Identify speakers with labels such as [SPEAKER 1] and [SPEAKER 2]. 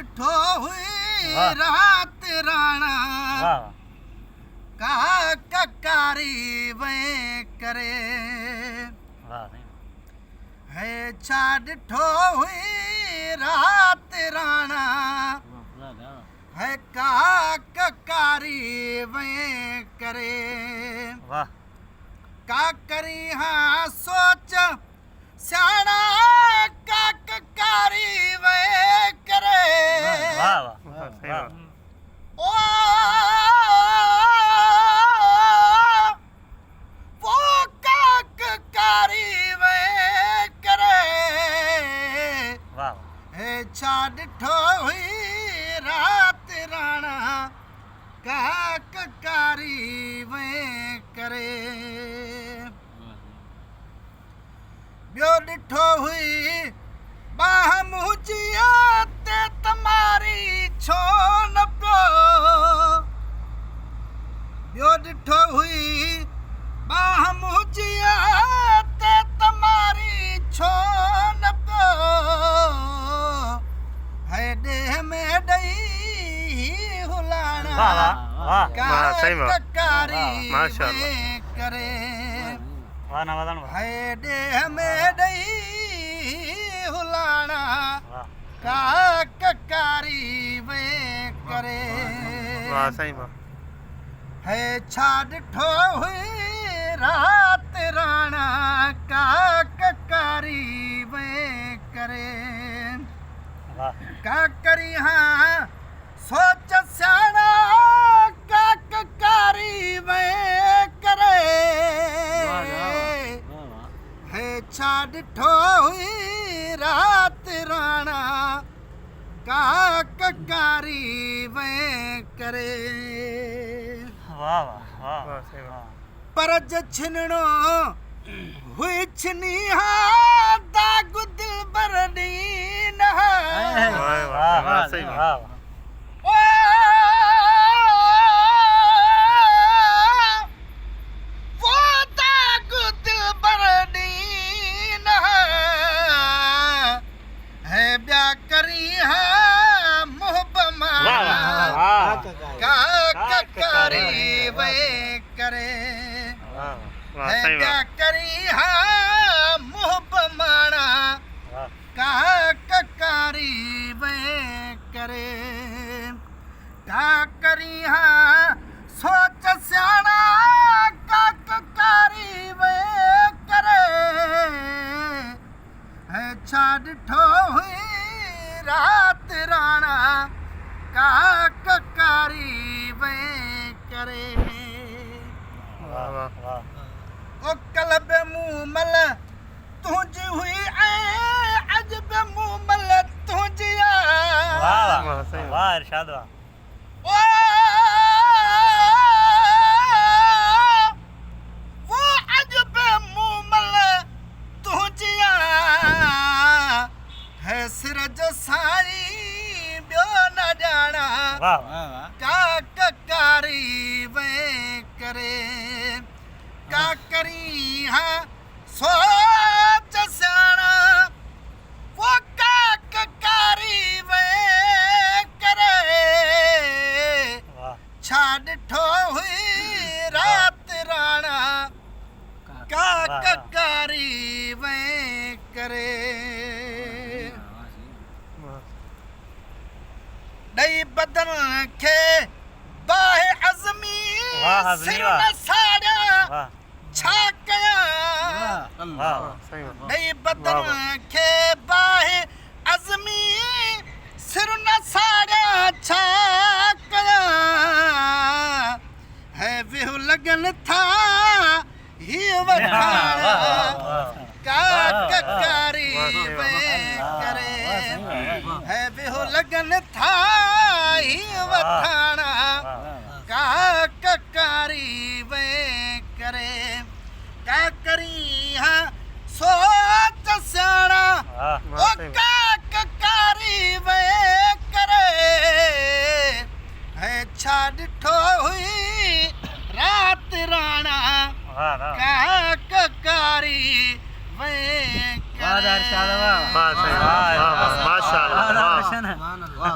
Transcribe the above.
[SPEAKER 1] डिठो हुई रात राणा कहा ककारी वे करे है छा डिठो हुई रात राणा है कहा ककारी वे करे का करी हाँ सोच स्याणा का ककारी वे करे ओ वो का ककारी वे करे है छा डिठो हुई रात राणा का ककारी वे करे ॿियो ॾिठो हुई बाह मुंहिंजिया ते तमारी छो न पियो ॿियो ॾिठो हुई बाह मुंहिंजिया ते तमारी छो न पियो है ॾेह में ॾई हुलाणा ककारी करे है ॾेह में ॾई हुलाणा का ककारी वे करे है छा डिठो हुई रात राणा का ककारी वे करे का करी हाँ सोच स्याणा का ककारी वे करे है छा डिठो हुई रात राणा का ककारी वे करे पर छिनणो हुई छिनी हा दाग दिल बरनी न वो दाग दिल बरनी न है ब्या करी हा मोहब्बमा का ककारी वे करे है ब्या करी हा मोहब्बमाना का ककारी वे करे का करी हा सोच स्याणा का ककारी वे करे है छा डिठो हुई रात राणा का ककारी वे करे ओ कलब मुंह मल तुझी हुई ऐ अज बे मुंह मल तुझिया
[SPEAKER 2] वाह इरशाद वाह
[SPEAKER 1] ओ वो अज बे मुंह मल तुझिया है सिर जो साई ब्यो न जाना का ककारी वे करे का करी हाँ सोच स्याणा वो का ककारी वे करे छा डिठो हुई रात राणा का ककारी वे करे ॾई बदन खे बाहि अज़मी सिर न साड़िया छा कयां ॾई बदन खे बाहि अज़मी सिर न साड़िया छा कयां है विहु लगन था ही वठाणा का ककारी वे करे है विहु लगन था ही वठाणा का ककारी वे करे का करी हाँ सोच स्याणा ओ का ककारी वे करे है छा डिठो हुई रात राणा का ककारी वे करे।